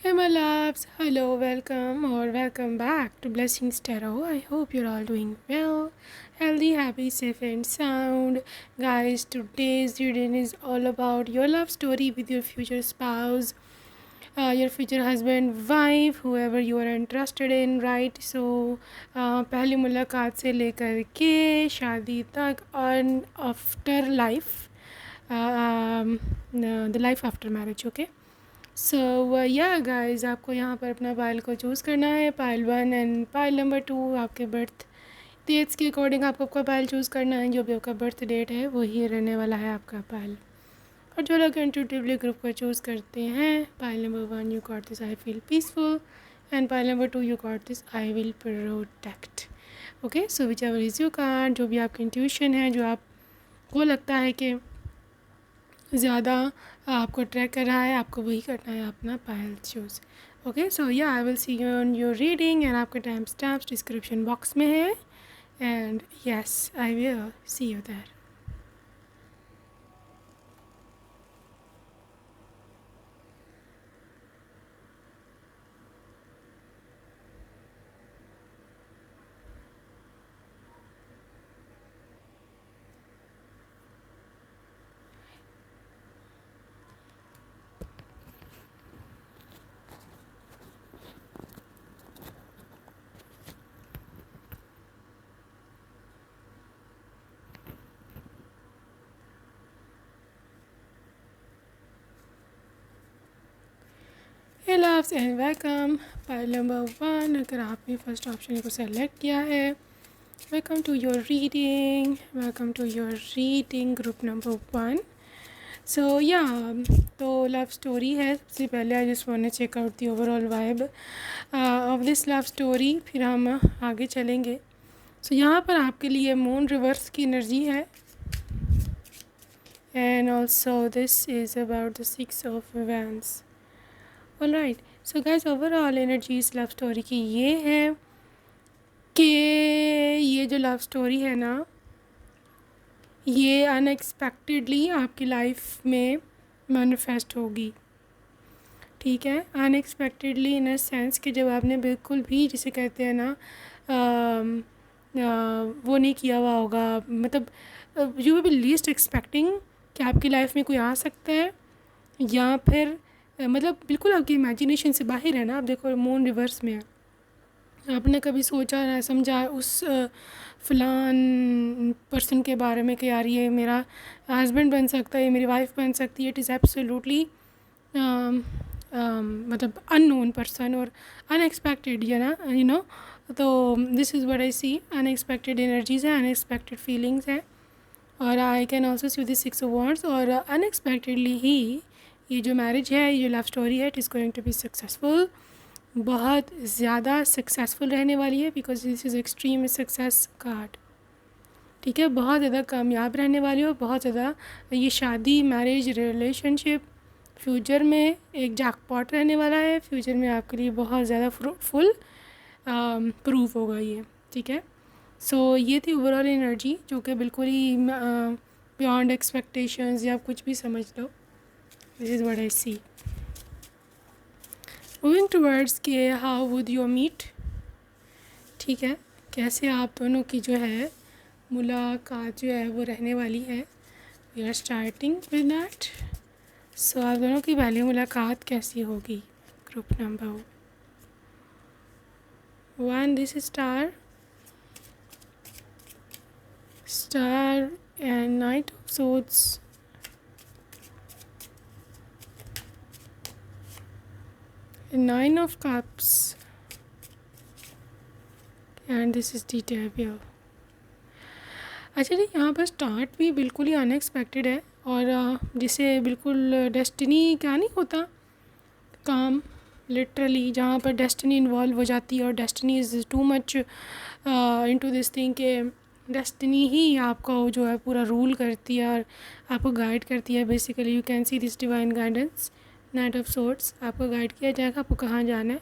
Hey my loves, hello, welcome or welcome back to Blessings Tarot. I hope you're all doing well, healthy, happy, safe and sound. Guys, today's reading is all about your love story with your future spouse, your future husband, wife, whoever you are interested in, right? So, पहली मुलाकात से लेकर के शादी तक और after life, the life after marriage, okay. So ya guys, आपको यहाँ पर अपना पाइल को चूज़ करना है. पाइल 1 एंड पाइल नंबर 2 आपके बर्थ डेट्स के अकॉर्डिंग आपको आपका पाइल चूज़ करना है. जो भी आपका बर्थ डेट है वही रहने वाला है आपका पाइल. और जो लोग इंट्यूटिवली ग्रुप को चूज़ करते हैं, pile number 1 you got this I feel peaceful and pile number 2 you got this I will protect. Okay, so which ever is your card, जो भी आपकी इंट्यूशन है, जो आपको लगता है कि ज़्यादा आपको ट्रैक कर रहा है, आपको वही करना है, अपना पायल choose. Okay, so ya I will see you on your reading and आपका टाइम स्टैम्प्स डिस्क्रिप्शन बॉक्स में है. And yes, I will see you there. Hey loves and welcome. Pile number 1, अगर आपने फर्स्ट ऑप्शन को select किया है, welcome to your reading. Welcome to your reading group number 1. So ya, तो love story है. सबसे पहले I just want to check out the overall vibe of this love story, फिर हम आगे चलेंगे. सो यहाँ पर आपके लिए मून रिवर्स की एनर्जी है. And also this is about the 6 of wands. Alright, so guys, overall energy इस लव स्टोरी की ये है कि ये जो लव स्टोरी है ना, ये अनएक्सपेक्टेडली आपकी लाइफ में मैनिफेस्ट होगी. ठीक है, अनएक्सपेक्टेडली इन अ सेंस कि जब आपने बिल्कुल भी, जिसे कहते हैं ना, वो नहीं किया हुआ होगा, मतलब you will be least expecting कि आपकी लाइफ में कोई आ सकता है, या फिर मतलब बिल्कुल आपकी इमेजिनेशन से बाहर है ना. आप देखो, मून रिवर्स में है. आपने कभी सोचा ना समझा उस फ़लान पर्सन के बारे में कि यार ये मेरा हस्बैंड बन सकता है, ये मेरी वाइफ बन सकती है. इट इज़ एब्सोल्युटली मतलब अननोन पर्सन और अनएक्सपेक्टेड, यू नो. तो this is what I see. Unexpected energies हैं, अनएक्सपेक्टेड फीलिंग्स हैं. और I can also see this 6 of wands. और अनएक्सपेक्टेडली ही ये जो मैरिज है, ये लव स्टोरी है, it is going to be successful. बहुत ज़्यादा सक्सेसफुल रहने वाली है, because this is extreme success card. ठीक है, बहुत ज़्यादा कामयाब रहने वाली हो, बहुत ज़्यादा. ये शादी, मैरिज, रिलेशनशिप फ्यूचर में एक जैकपॉट रहने वाला है. फ्यूचर में आपके लिए बहुत ज़्यादा फ्रूटफुल प्रूफ होगा ये. ठीक है, सो ये थी ओवरऑल एनर्जी, जो कि बिल्कुल ही बियॉन्ड एक्सपेक्टेशंस, या कुछ भी समझ लो. This is what I see. Moving towards के हाउ वुड यू मीट. ठीक है, कैसे आप दोनों की जो है मुलाकात जो है वो रहने वाली है. We are starting with that. So आप दोनों की पहली मुलाकात कैसी होगी. Group number 1, this is star and knight of swords. Nine of Cups and this is the Devil. अच्छा जी, यहाँ पर स्टार्ट भी बिल्कुल ही अनएक्सपेक्टेड है, और जिसे बिल्कुल डेस्टिनी क्या नहीं होता काम, लिटरली जहाँ पर डेस्टिनी इन्वॉल्व हो जाती है, और destiny is too much into this thing के डेस्टिनी ही आपका जो है पूरा रूल करती है और आपको गाइड करती है. Basically you can see this divine guidance. Night of swords, आपको गाइड किया जाएगा आपको कहाँ जाना है.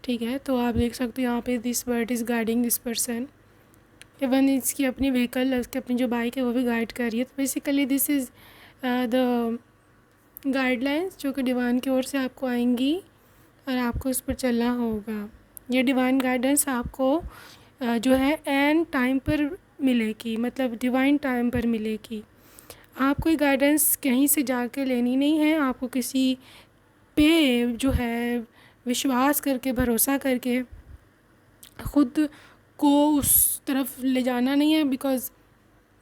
ठीक है, तो आप देख सकते हो यहाँ पे this bird is guiding this person. Even इसकी अपनी व्हीकल, उसकी अपनी जो बाइक है वो भी गाइड कर रही है. तो basically this is the guidelines जो कि डिवाइन की ओर से आपको आएंगी और आपको उस पर चलना होगा। ये डिवाइन गाइडेंस आपको जो है एन टाइम पर मिलेगी, मतलब डिवाइन टाइम पर मिलेगी। आपको ये गाइडेंस कहीं से जाके लेनी नहीं है, आपको किसी पे जो है विश्वास करके, भरोसा करके ख़ुद को उस तरफ ले जाना नहीं है, बिकॉज़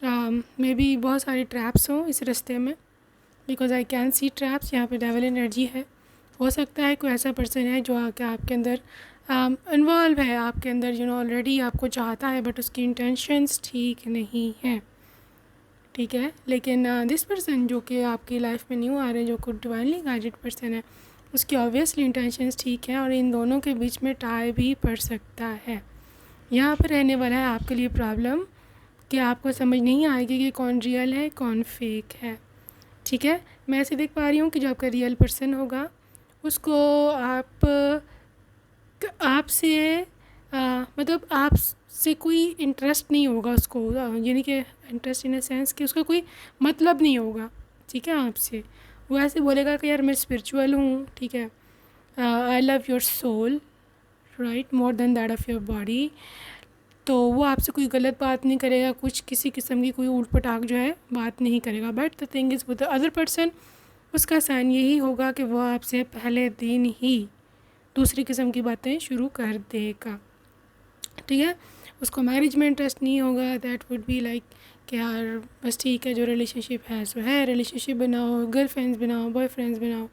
मे बी बहुत सारे ट्रैप्स हों इस रास्ते में, because I can see traps. यहाँ पे डेविल एनर्जी है। हो सकता है कोई ऐसा पर्सन है जो आके आपके अंदर इन्वॉल्व है, आपके अंदर ऑलरेडी आपको चाहता है, बट उसकी इंटेंशंस ठीक नहीं है, ठीक है। लेकिन दिस पर्सन जो कि आपकी लाइफ में न्यू आ रहे हैं, जो कुछ डिवाइनली गाइडेड पर्सन है, उसकी ऑब्वियसली इंटेंशंस ठीक है, और इन दोनों के बीच में टाई भी पड़ सकता है। यहाँ पर रहने वाला है आपके लिए प्रॉब्लम कि आपको समझ नहीं आएगी कि कौन रियल है कौन फेक है, ठीक है। मैं ऐसे देख पा रही हूँ कि जो आपका रियल पर्सन होगा उसको आपसे मतलब आपसे कोई इंटरेस्ट नहीं होगा उसको, यानी कि इंटरेस्ट इन अ सेंस कि उसका कोई मतलब नहीं होगा, ठीक है आपसे। वो ऐसे बोलेगा कि यार मैं स्पिरिचुअल हूँ, ठीक है, I love your soul, right, more than that of your body. तो वो आपसे कोई गलत बात नहीं करेगा, कुछ किसी किस्म की कोई ऊट पटाख जो है बात नहीं करेगा। But the thing is with the other person, उसका साइन यही होगा कि वो आपसे पहले दिन ही दूसरी किस्म की बातें शुरू कर देगा, ठीक है। उसको मैरिज में इंटरेस्ट नहीं होगा। दैट वुड बी लाइक कि यार बस ठीक है, जो रिलेशनशिप है सो है, रिलेशनशिप बनाओ, गर्लफ्रेंड्स बनाओ, बॉयफ्रेंड्स बनाओ,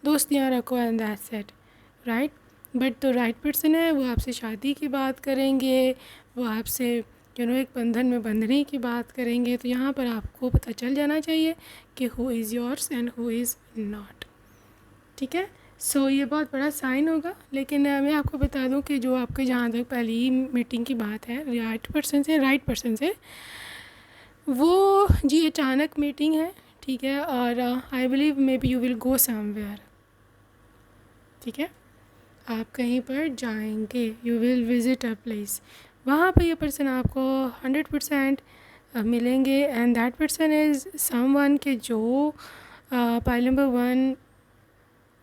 दोस्तियाँ रखो, and that's it, right. But तो राइट पर्सन है, वो आपसे शादी की बात करेंगे, वो आपसे एक बंधन में बंधने की बात करेंगे। तो यहाँ पर आपको पता चल जाना चाहिए कि who is yours and who is not, ठीक है। सो ये बहुत बड़ा साइन होगा। लेकिन मैं आपको बता दूं कि जो आपके जहाँ तक पहली मीटिंग की बात है राइट पर्सन से, वो जी अचानक मीटिंग है, ठीक है, और I believe may be you will go somewhere, ठीक है, आप कहीं पर जाएंगे, you will visit a place, वहाँ पर ये पर्सन आपको 100% मिलेंगे। And that person is someone के जो point number 1,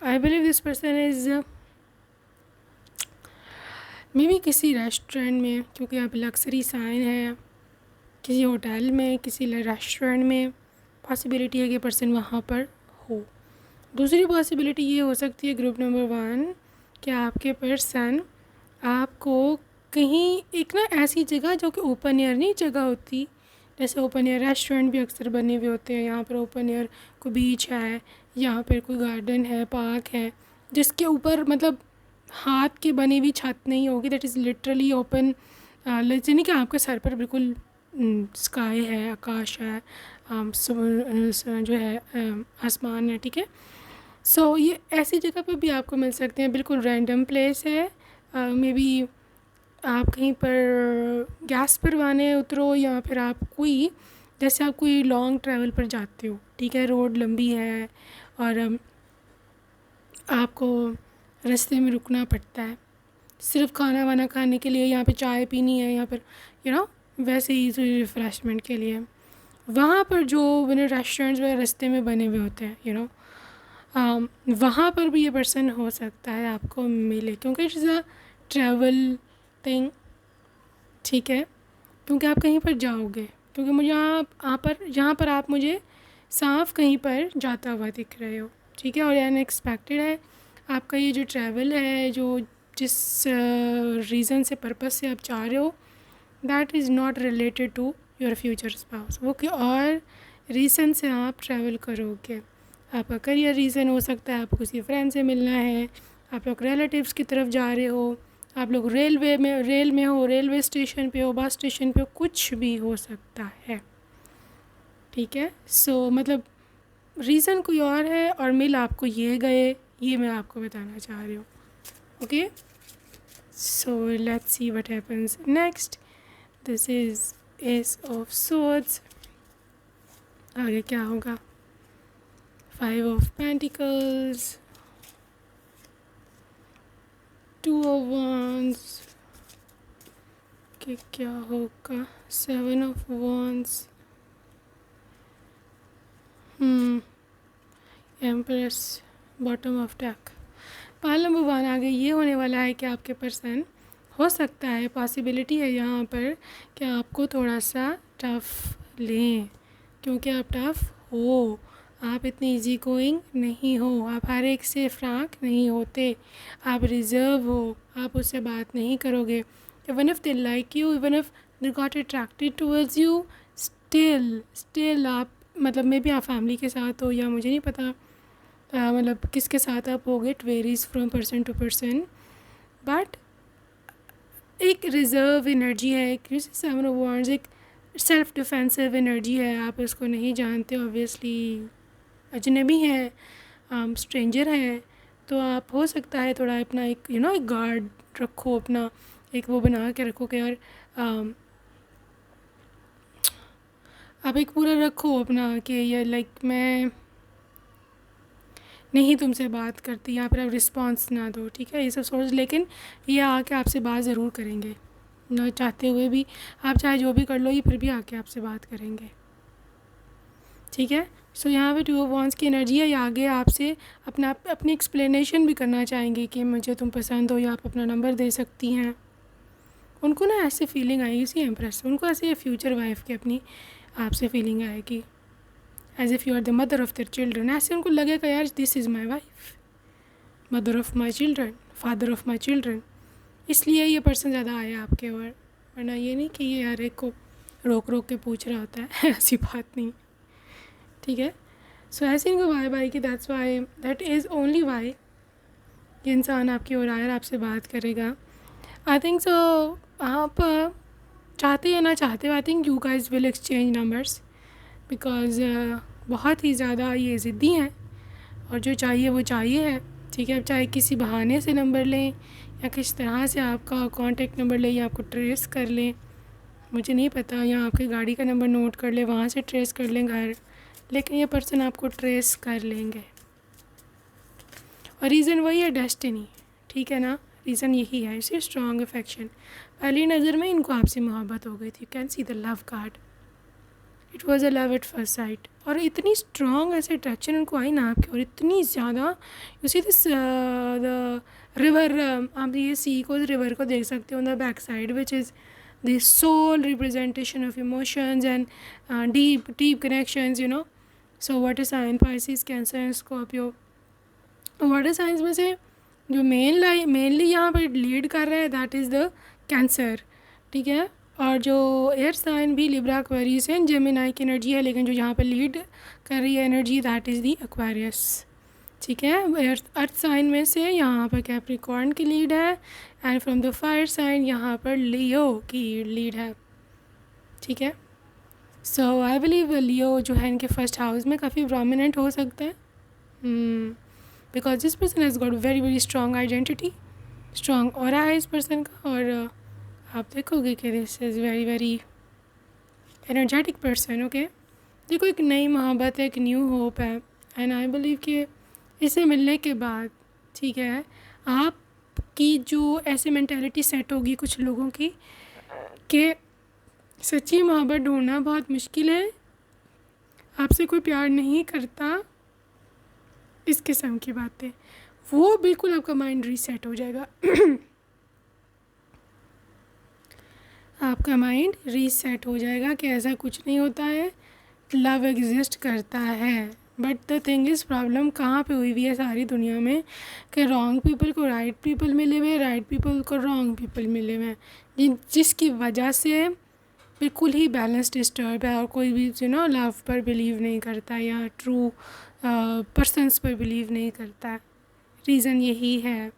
I believe this person is may be किसी रेस्टोरेंट में, क्योंकि आप लग्जरी साइन है, किसी होटल में, किसी रेस्टोरेंट में पॉसिबिलिटी है कि पर्सन वहाँ पर हो। दूसरी पॉसिबिलिटी ये हो सकती है ग्रुप नंबर 1 कि आपके पर्सन आपको कहीं एक ना ऐसी जगह जो कि ओपन एयर नहीं जगह होती, जैसे ओपन एयर रेस्टोरेंट भी अक्सर बने हुए होते हैं, यहाँ पर ओपन एयर कोई बीच है, यहाँ पर कोई गार्डन है, पार्क है, जिसके ऊपर मतलब हाथ के बनी हुई छत नहीं होगी, दैट इज़ लिटरली ओपन, यानी कि आपके सर पर बिल्कुल स्काई है, आकाश है, जो है आसमान है, ठीक है। सो ये ऐसी जगह पे भी आपको मिल सकते हैं, बिल्कुल रैंडम प्लेस है। मे बी आप कहीं पर गैस भरवाने उतरो, या फिर आप कोई जैसे आप कोई लॉन्ग ट्रैवल पर जाते हो, ठीक है, रोड लंबी है और आपको रास्ते में रुकना पड़ता है सिर्फ खाना वाना खाने के लिए, यहाँ पे चाय पीनी है, यहाँ पर वैसे ही रिफ़्रेशमेंट के लिए। वहाँ पर जो रेस्टोरेंट्स वगैरह रास्ते में बने हुए होते हैं वहाँ पर भी ये पर्सन हो सकता है आपको मिले, क्योंकि इट्स अ ट्रैवल थिंग, ठीक है, क्योंकि आप कहीं पर जाओगे, क्योंकि मुझे यहाँ पर आप मुझे साफ कहीं पर जाता हुआ दिख रहे हो, ठीक है, और अनएक्सपेक्टेड है आपका ये जो ट्रैवल है, जो जिस रीज़न से पर्पस से आप चाह रहे हो, that is not related to your future spouse. वो कि और रीज़न से आप ट्रैवल करोगे, आपका करियर रीज़न हो सकता है, आपको किसी फ्रेंड से मिलना है, आप लोग रिलेटिव्स की तरफ जा रहे हो, आप लोग रेल में हो, रेलवे स्टेशन पे हो, बस स्टेशन पे हो, कुछ भी हो सकता है, ठीक है। सो मतलब रीज़न कोई और है और मिल आपको ये गए, ये मैं आपको बताना चाह रही हूँ, okay. So let's see what happens next. This is S of swords, आगे क्या होगा, 5 ऑफ पेंटिकल्स, 2 ऑफ wands, कि क्या होगा, 7 of wands, empress, bottom of deck. Pal number 1 आगे ये होने वाला है कि आपके पर्सन हो सकता है, पॉसिबिलिटी है यहाँ पर कि आपको थोड़ा सा टफ़ लें, क्योंकि आप टफ़ हो, आप इतनी इजी गोइंग नहीं हो, आप हर एक से फ्रैंक नहीं होते, आप रिज़र्व हो, आप उससे बात नहीं करोगे। Even if they like you, even if they got attracted towards you, still आप मतलब मे बी आप फैमिली के साथ हो या मुझे नहीं पता मतलब किसके साथ आप होगे, it varies from person to person, but एक रिज़र्व एनर्जी है, एक 7 ऑफ वांड्स, एक सेल्फ डिफेंसिव एनर्जी है। आप इसको नहीं जानते, ऑब्वियसली अजनबी है, स्ट्रेंजर है, तो आप हो सकता है थोड़ा अपना एक एक गार्ड रखो, अपना एक वो बना के रखो कि यार आप एक पूरा रखो अपना कि ये लाइक मैं नहीं तुमसे बात करती, यहाँ पर आप रिस्पॉन्स ना दो, ठीक है, ये सब सोच, लेकिन ये आके आपसे बात ज़रूर करेंगे, ना चाहते हुए भी, आप चाहे जो भी कर लो, ये फिर भी आके आपसे बात करेंगे, ठीक है। सो यहाँ पे 2 ऑफ वांड्स की एनर्जी है, ये आगे आपसे अपनी एक्सप्लेनेशन भी करना चाहेंगे कि मुझे तुम पसंद हो, या आप अपना नंबर दे सकती हैं। उनको ना ऐसे फीलिंग आएगी, सी एम्प्रेस, उनको ऐसे फ्यूचर वाइफ की अपनी आपसे फीलिंग आएगी, as if you are the mother of their children, ऐसे उनको लगेगा यार this is my wife, mother of my children, father of my children, इसलिए ये पर्सन ज़्यादा आया आपके ओर, वरना ये नहीं कि ये यार एक को रोक रोक के पूछ रहा होता है ऐसी बात नहीं, ठीक है। सो ऐसे इनको वाई बाई कि that's why, that is only why ये इंसान आपकी ओर आया, आपसे बात करेगा। आई थिंक सो आप चाहते या ना चाहते हो, I think you guys will exchange numbers, because बहुत ही ज़्यादा ये ज़िद्दी हैं, और जो चाहिए वो चाहिए है, ठीक है। अब चाहे किसी बहाने से नंबर लें या किस तरह से आपका कॉन्टेक्ट नंबर लें या आपको ट्रेस कर लें, मुझे नहीं पता, या आपकी गाड़ी का नंबर नोट कर ले, वहाँ से ट्रेस कर लें घर, लेकिन ये पर्सन आपको ट्रेस कर लेंगे, और रीज़न वही है, डेस्टिनी, ठीक है ना, रीज़न यही है, इसी स्ट्रॉन्ग अफेक्शन, पहली नज़र में इनको आपसे मोहब्बत हो गई थी, can see the love card, it was a love at first sight, और इतनी स्ट्रॉन्ग ऐसे अट्रैक्शन उनको आई ना आपकी, और इतनी ज़्यादा, you see this the river, आप ये सी को, रिवर को देख सकते हो, the back side which is the soul representation of emotions and deep connections, you know. So what is sign, Pisces, Cancer and Scorpio, water signs में से जो मेनली यहाँ पर लीड कर रहा है दैट इज़ द कैंसर, ठीक है, और जो एयर साइन भी लिब्रा, एक्वेरियस एंड जेमिनाई की एनर्जी है, लेकिन जो यहाँ पर लीड कर रही है energy that is the Aquarius, ठीक है। अर्थ साइन में से यहाँ पर कैप्रिकॉर्न की लीड है, and from the fire sign यहाँ पर लियो की लीड है, ठीक है। सो आई बिलीव लियो जो है इनके फर्स्ट हाउस में काफ़ी प्रोमिनेंट हो सकता है, because this person has got very very strong identity, strong aura है इस पर्सन का, और आप देखोगे कि this is very very energetic person, okay. देखो एक नई मोहब्बत है, एक न्यू होप है, एंड आई बिलीव कि इसे मिलने के बाद, ठीक है, आपकी जो ऐसे मेंटालिटी सेट होगी कुछ लोगों की कि सच्ची मोहब्बत ढूंढना बहुत मुश्किल है, आपसे कोई प्यार नहीं करता, इस किस्म की बातें, वो बिल्कुल आपका माइंड रीसेट हो जाएगा आपका माइंड रीसेट हो जाएगा कि ऐसा कुछ नहीं होता है, लव एग्जिस्ट करता है, but the thing is problem कहाँ पे हुई हुई है सारी दुनिया में कि रॉन्ग पीपल को राइट पीपल मिले हुए, राइट पीपल को रॉन्ग पीपल मिले हुए हैं, जिसकी वजह से बिल्कुल ही बैलेंस डिस्टर्ब है, और कोई भी लव पर बिलीव नहीं करता या ट्रू पर्सनस पर बिलीव नहीं करता है। रीज़न यही है,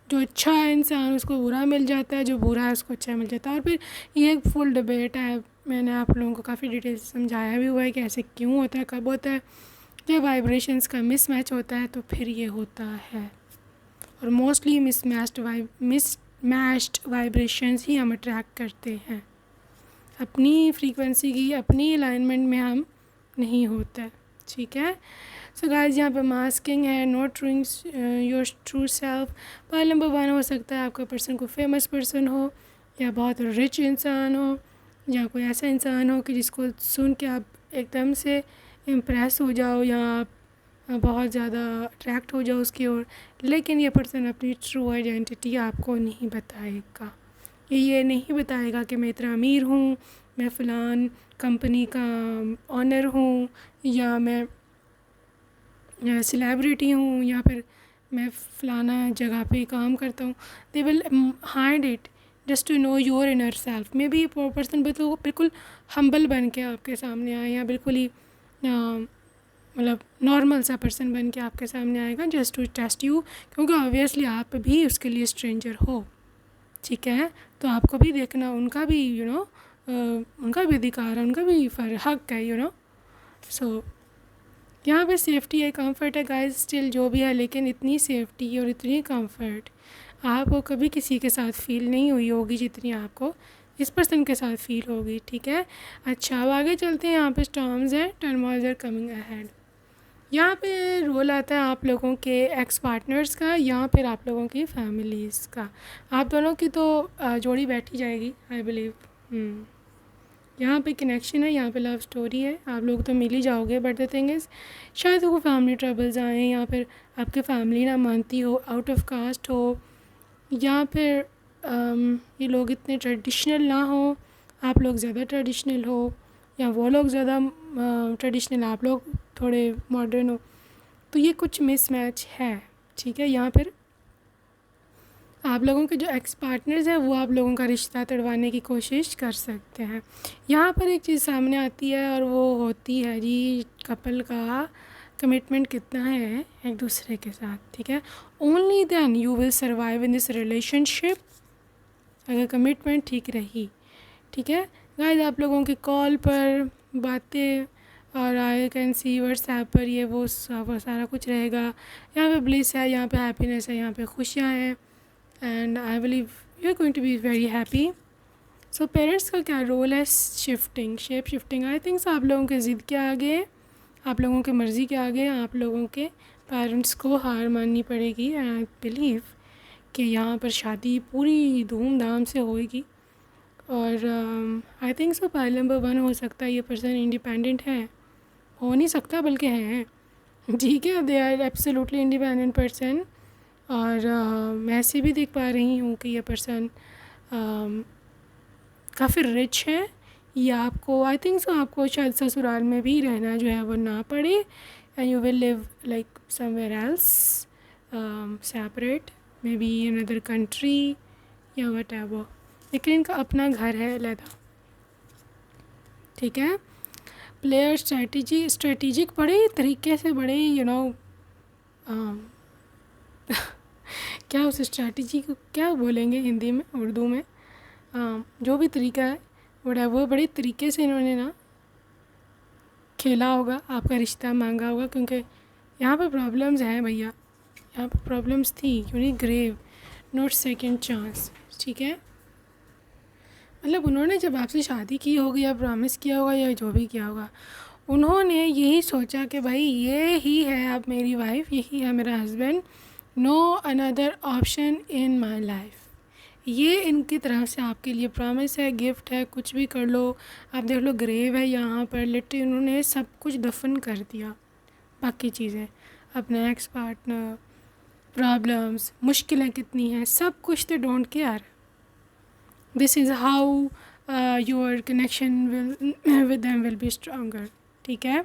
जो अच्छा है इंसान उसको बुरा मिल जाता है, जो बुरा है उसको अच्छा मिल जाता है, और फिर ये एक फुल डिबेट है, मैंने आप लोगों को काफ़ी डिटेल से समझाया भी हुआ है कि ऐसे क्यों होता है, कब होता है, जब वाइब्रेशंस का मिसमैच होता है तो फिर ये होता है, और मोस्टली मिसमैच्ड वाइब्रेशंस ही हम अट्रैक्ट करते हैं, अपनी फ्रीक्वेंसी की अपनी अलाइनमेंट में हम नहीं होता, ठीक है। सो गाइस यहाँ पे मास्किंग है, not truing your true self, point number 1 हो सकता है आपका पर्सन कोई फेमस पर्सन हो, या बहुत रिच इंसान हो, या कोई ऐसा इंसान हो कि जिसको सुन के आप एकदम से इम्प्रेस हो जाओ, या आप बहुत ज़्यादा अट्रैक्ट हो जाओ उसकी ओर, लेकिन ये पर्सन अपनी ट्रू आइडेंटिटी आपको नहीं बताएगा। ये नहीं बताएगा कि मैं इतना अमीर हूँ, मैं फ़लान कंपनी का ऑनर हूँ, या मैं सेलिब्रिटी हूँ, या फिर मैं फ़लाना जगह पे काम करता हूँ। They will hide it just to know your inner self. May be person बिल्कुल हम्बल बन के आपके सामने आए, या बिल्कुल ही मतलब नॉर्मल सा पर्सन बन के आपके सामने आएगा जस्ट टू टेस्ट यू, क्योंकि ऑब्वियसली आप भी उसके लिए स्ट्रेंजर हो, ठीक है। तो आपको भी देखना, उनका भी उनका भी अधिकार है, उनका भी हक है, सो यहाँ पे सेफ्टी है, कंफर्ट है गाइस, स्टिल जो भी है, लेकिन इतनी सेफ्टी और इतनी कंफर्ट आपको कभी किसी के साथ फ़ील नहीं हुई होगी जितनी आपको इस पर्सन के साथ फ़ील होगी, ठीक है। अच्छा, अब आगे चलते हैं। यहाँ पे स्टॉर्म्स हैं, टर्मोइल्स आर कमिंग अहेड। यहाँ पे रोल आता है आप लोगों के एक्स पार्टनर्स का, या फिर आप लोगों की फैमिलीज़ का। आप दोनों की तो जोड़ी बैठी जाएगी, आई बिलीव। यहाँ पे कनेक्शन है, यहाँ पे लव स्टोरी है, आप लोग तो मिल ही जाओगे। बट द थिंग इज़, शायद वो फैमिली ट्रबल्स आएँ, या फिर आपकी फैमिली ना मानती हो, आउट ऑफ कास्ट हो, या फिर ये लोग इतने ट्रेडिशनल ना हो, आप लोग ज़्यादा ट्रेडिशनल हो, या वो लोग ज़्यादा ट्रेडिशनल, आप लोग थोड़े मॉडर्न हो, तो ये कुछ मिसमैच है, ठीक है। यहाँ पर आप लोगों के जो एक्स पार्टनर्स हैं वो आप लोगों का रिश्ता तोड़वाने की कोशिश कर सकते हैं। यहाँ पर एक चीज़ सामने आती है, और वो होती है जी कपल का कमिटमेंट कितना है एक दूसरे के साथ, ठीक है। Only then you will survive in this relationship, अगर कमिटमेंट ठीक रही, ठीक है। गाइस, आप लोगों की कॉल पर बातें और आई कैन सी व्हाट्सएप पर ये वो सारा कुछ रहेगा। यहाँ पे ब्लिस है, यहाँ पे हैप्पीनेस है, यहाँ पे खुशियाँ हैं, and I believe you are going to be very happy. So parents का क्या रोल है? Shape shifting. आई थिंक आप लोगों के ज़िद के आगे, आप लोगों के मर्ज़ी के आगे आप लोगों के पेरेंट्स को हार माननी पड़ेगी। एंड आई बिलीव कि यहाँ पर शादी पूरी धूमधाम से होएगी। और I think so pile number 1 हो सकता है ये पर्सन इंडिपेंडेंट है, हो नहीं सकता बल्कि हैं, ठीक है। They are absolutely independent person. और मैं ऐसे भी देख पा रही हूँ कि ये पर्सन काफ़ी रिच है, या आपको आई थिंक सो आपको शायद ससुराल में भी रहना जो है वो ना पड़े, and you will live like somewhere else separate, may be in other country या वट एवर, लेकिन इनका अपना घर है अलहदा, ठीक है। प्लेयर स्ट्रेटिजिक बड़े तरीके से, बड़े क्या उस स्ट्रैटेजी को क्या बोलेंगे हिंदी में, उर्दू में, जो भी तरीका है वो बड़े तरीके से इन्होंने ना खेला होगा, आपका रिश्ता मांगा होगा, क्योंकि यहाँ पे प्रॉब्लम्स हैं भैया, यहाँ पे प्रॉब्लम्स थी, unique grave, not second chance, ठीक है। मतलब उन्होंने जब आपसे शादी की होगी या प्रॉमिस किया होगा या जो भी किया होगा, उन्होंने यही सोचा कि भाई ये ही है अब मेरी वाइफ, यही है मेरा husband, no another option in my life. ये इनकी तरफ से आपके लिए प्रॉमिस है, गिफ्ट है, कुछ भी कर लो। आप देख लो ग्रेव है यहाँ पर, लिटरली उन्होंने सब कुछ दफन कर दिया, बाकी चीज़ें, अपना एक्स पार्टनर, प्रॉब्लम्स, मुश्किलें कितनी हैं, सब कुछ they don't care. This is how your connection with them will be stronger, ठीक है।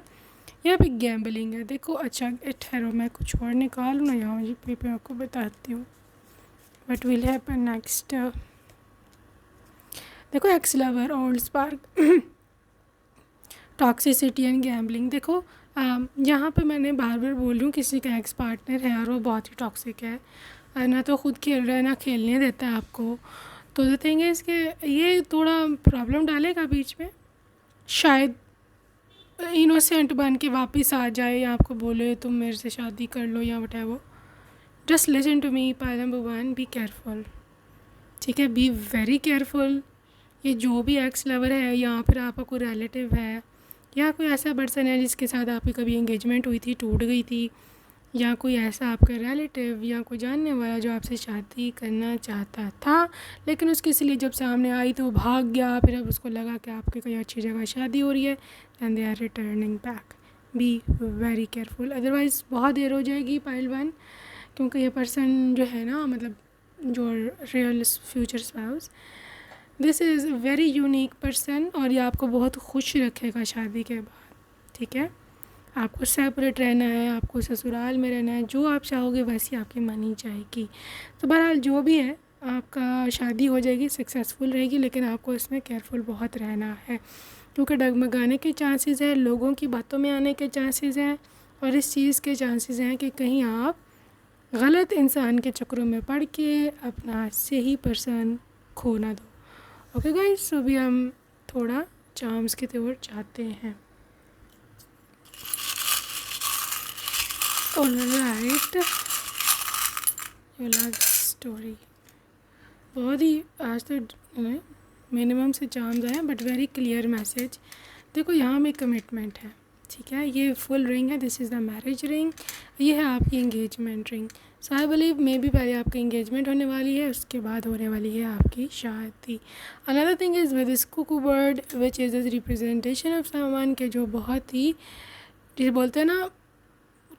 यहाँ पे गैम्बलिंग है, देखो। अच्छा ठहरो, मैं कुछ और निकालूँ ना यहाँ पे आपको बताती हूँ what will happen next. देखो, x lover, old spark, toxicity and gambling. देखो यहाँ पे मैंने बार बार बोल रही हूँ, किसी का एक्स पार्टनर है और वो बहुत ही टॉक्सिक है, ना तो खुद खेल रहा है ना खेलने देता है आपको, तो द थिंग इज़ कि ये थोड़ा प्रॉब्लम डालेगा बीच में। शायद इनोसेंट बन के वापस आ जाए, या आपको बोले तुम मेरे से शादी कर लो या whatever. Just listen to me, point number 1, be careful, ठीक है, बी वेरी केयरफुल। ये जो भी एक्स लवर है, या फिर आपका कोई रिलेटिव है, या कोई ऐसा पर्सन है जिसके साथ आपकी कभी एंगेजमेंट हुई थी, टूट गई थी, या कोई ऐसा आपका रिलेटिव या कोई जानने वाला जो आपसे शादी करना चाहता था, लेकिन उसकी इसलिए जब सामने आई तो वो भाग गया, फिर अब उसको लगा कि आपके कहीं अच्छी जगह शादी हो रही है, and they are returning back. Be very careful, otherwise बहुत देर हो जाएगी पाइल 1, क्योंकि ये पर्सन जो है ना, मतलब जो real future spouse, this is very unique person, और ये आपको बहुत खुश रखेगा शादी के बाद, ठीक है। आपको सेपरेट रहना है, आपको ससुराल में रहना है, जो आप चाहोगे वैसी आपकी मानी जाएगी। तो बहरहाल जो भी है, आपका शादी हो जाएगी, सक्सेसफुल रहेगी, लेकिन आपको इसमें केयरफुल बहुत रहना है, क्योंकि डगमगाने के चांसेस हैं, लोगों की बातों में आने के चांसेस हैं, और इस चीज़ के चांसेस हैं कि कहीं आप गलत इंसान के चक्करों में पड़ के अपना सही पर्सन खो ना दो। ओके गाइस, सो अभी हम थोड़ा चार्म्स की ओर जाते हैं। ऑलराइट, योर लव स्टोरी, बहुत ही आज तो मिनिमम से चार्म्स आए हैं, बट वेरी क्लियर मैसेज। देखो यहाँ में कमिटमेंट है, ठीक है, ये फुल रिंग है, this is the marriage ring, ये है आपकी engagement ring. So I believe may be पहले आपकी एंगेजमेंट होने वाली है, उसके बाद होने वाली है आपकी शादी। Another thing is with this Kuku bird which is the representation of someone के जो बहुत ही, जिसे बोलते हैं ना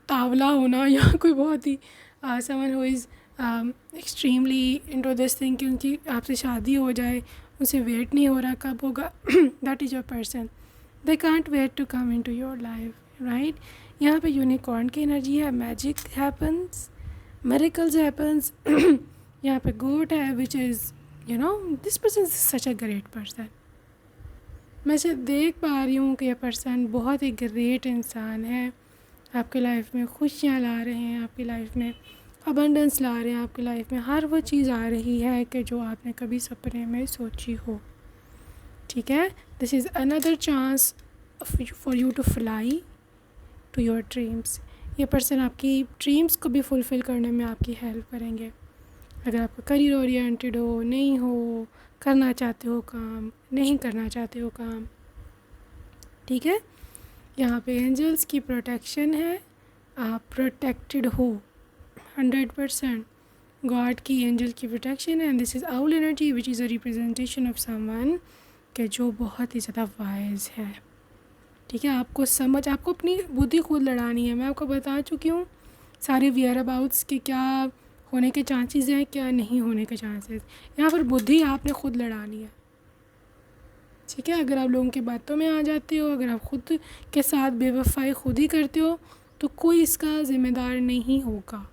तावला होना, या कोई बहुत ही someone who is extremely into this thing, क्योंकि आपसे शादी हो जाए, उनसे वेट नहीं हो रहा कब होगा, that is your person, they can't wait to come into your life, right. यहाँ पे यूनिकॉर्न की एनर्जी है, मैजिक हैपन्स, मिरेकल्स हैपन्स। यहाँ पे गोट है which is you know this person is such a great person. मैं से देख पा रही हूँ कि यह पर्सन बहुत ही ग्रेट इंसान है, आपके लाइफ में खुशियाँ ला रहे हैं, आपकी लाइफ में अबंडेंस ला रहे हैं, आपकी लाइफ में हर वो चीज़ आ रही है कि जो आपने कभी सपने में सोची हो, ठीक है। This is another chance for you to fly to your dreams. ये पर्सन आपकी ड्रीम्स को भी फुलफ़िल करने में आपकी हेल्प करेंगे। अगर आपका करियर ओरिएंटेड हो, नहीं हो, करना चाहते हो काम, नहीं करना चाहते हो काम, ठीक है। यहाँ पे एंजल्स की प्रोटेक्शन है, आप प्रोटेक्टेड हो 100%, गॉड की एंजल की प्रोटेक्शन है। And this is owl energy which is a representation of someone के जो बहुत ही ज़्यादा वाइज है, ठीक है। आपको अपनी बुद्धि खुद लड़ानी है। मैं आपको बता चुकी हूँ सारे वियर अबाउट्स के क्या होने के चांसेस हैं, क्या नहीं होने के चांसेस। यहाँ पर बुद्धि आपने खुद लड़ानी है, ठीक है। अगर आप लोगों की बातों में आ जाते हो, अगर आप खुद के साथ बेवफाई खुद ही करते हो, तो कोई इसका ज़िम्मेदार नहीं होगा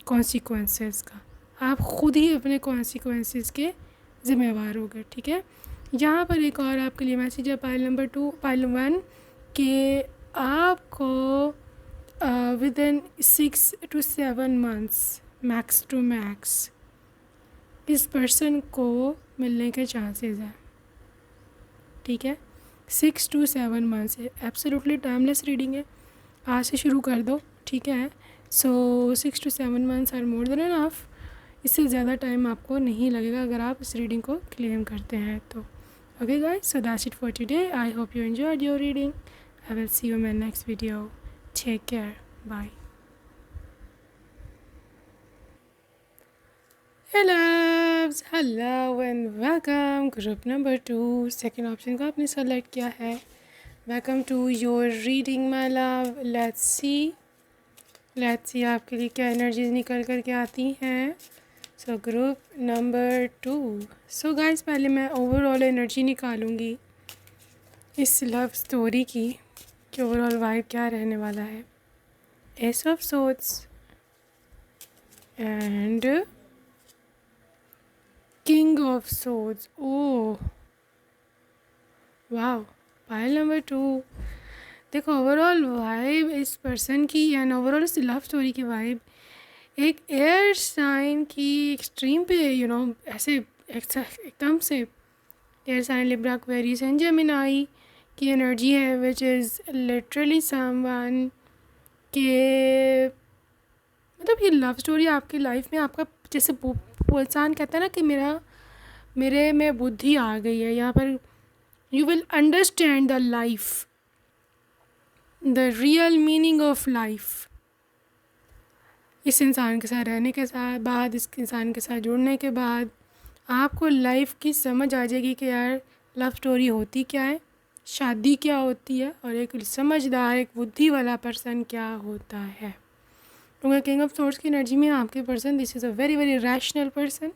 कॉन्सिक्वेंसेस का, आप खुद ही अपने कॉन्सिक्वेंसेस के ज़िम्मेवार होगे, ठीक है। यहाँ पर एक और आपके लिए मैसेज है पाइल नंबर 2, पाइल 1, कि आपको within 6 to 7 months max to max इस पर्सन को मिलने के चांसेस हैं, ठीक है। 6 to 7 months है, एब्सोल्युटली टाइमलेस रीडिंग है, आज से शुरू कर दो, ठीक है। So 6 to 7 months are more than enough, इससे ज़्यादा टाइम आपको नहीं लगेगा अगर आप इस रीडिंग को क्लेम करते हैं तो। Okay guys, so that's it for today. I hope you enjoyed your reading. I will see you in my next video. Take care, bye. Hello and welcome. Group number 2, second option को आपने select किया है। Welcome to your reading my love. Let's see आपके लिए क्या energies निकल कर के आती हैं। So group number 2। So guys, पहले मैं ओवरऑल एनर्जी निकालूंगी इस लव स्टोरी की कि ओवरऑल वाइब क्या रहने वाला है। Ace of swords and king of swords. Oh वाह, पाइल नंबर 2। देखो ओवरऑल वाइब इस पर्सन की एंड ओवरऑल इस लव स्टोरी की वाइब एक एयर साइन की एक्सट्रीम पे, ऐसे एकदम से air sign Libra Aquarius and Gemini की एनर्जी है, विच इज़ लिटरली समवन के मतलब ये लव स्टोरी आपकी लाइफ में आपका, जैसे इंसान कहता है ना कि मेरे में बुद्धि आ गई है, यहाँ पर you will understand the life, the real meaning of life. इस इंसान के साथ रहने के बाद, इस इंसान के साथ जुड़ने के बाद आपको लाइफ की समझ आ जाएगी कि यार लव स्टोरी होती क्या है, शादी क्या होती है और एक समझदार, एक बुद्धि वाला पर्सन क्या होता है। क्योंकि किंग ऑफ सोर्ड्स की एनर्जी में आपके person, this is a very very rational person.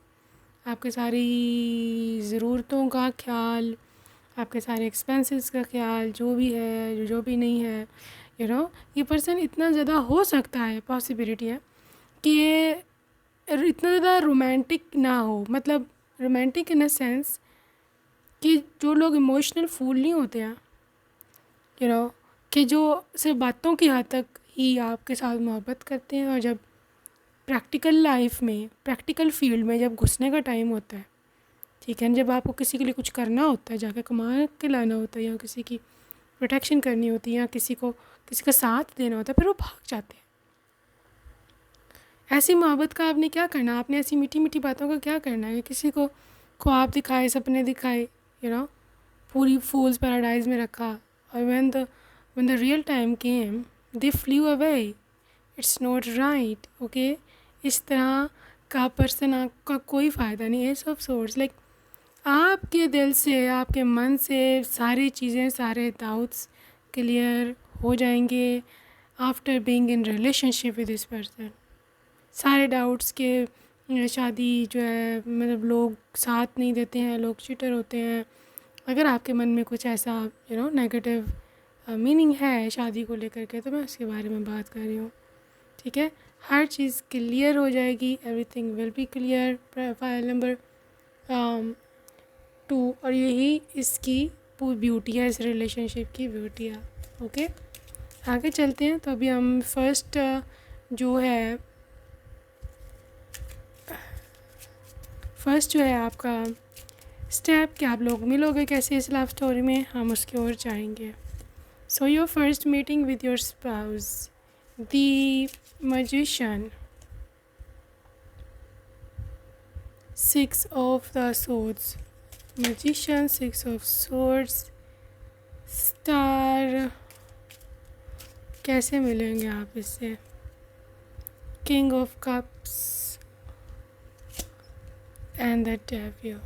आपके सारी ज़रूरतों का ख्याल, आपके सारे एक्सपेंसेस का ख्याल, जो भी है जो भी नहीं है, ये पर्सन इतना ज़्यादा हो सकता है, पॉसिबिलिटी है कि ये इतना ज़्यादा रोमांटिक ना हो। मतलब रोमांटिक इन अ सेंस कि जो लोग इमोशनल फूल नहीं होते हैं, कि जो सिर्फ बातों की हद तक ही आपके साथ मोहब्बत करते हैं, और जब प्रैक्टिकल लाइफ में, प्रैक्टिकल फील्ड में जब घुसने का टाइम होता है, ठीक है, जब आपको किसी के लिए कुछ करना होता है, जाकर कमा के लाना होता है, या किसी की प्रोटेक्शन करनी होती है, या किसी का साथ देना होता है, फिर वो भाग जाते हैं। ऐसी मोहब्बत का आपने क्या करना है? आपने ऐसी मीठी मीठी बातों का क्या करना है? किसी को ख्वाब दिखाए, सपने दिखाए, पूरी फूल्स पैराडाइज में रखा, और when the real time came they flew away. It's not right, okay? इस तरह का पर्सन आपका कोई फ़ायदा नहीं है। एस ऑफ सोर्ड्स, लाइक आपके दिल से, आपके मन से सारी चीज़ें, सारे डाउट्स क्लियर हो जाएंगे after being in relationship with this person. सारे डाउट्स के शादी जो है, मतलब लोग साथ नहीं देते हैं, लोग चीटर होते हैं। अगर आपके मन में कुछ ऐसा नेगेटिव मीनिंग है शादी को लेकर के, तो मैं उसके बारे में बात कर रही हूँ, ठीक है। हर चीज़ क्लियर हो जाएगी, everything will be clear. File number 2, और यही इसकी पूरी ब्यूटी है, इस रिलेशनशिप की ब्यूटी है। ओके, आगे चलते हैं। तो अभी हम फर्स्ट जो है आपका स्टेप, कि आप लोग मिलोगे कैसे इस लव स्टोरी में, हम उसकी ओर जाएंगे। So your first meeting with your spouse, the magician, 6 of the swords, magician, 6 of swords, star. कैसे मिलेंगे आप इससे? King of cups and the devil.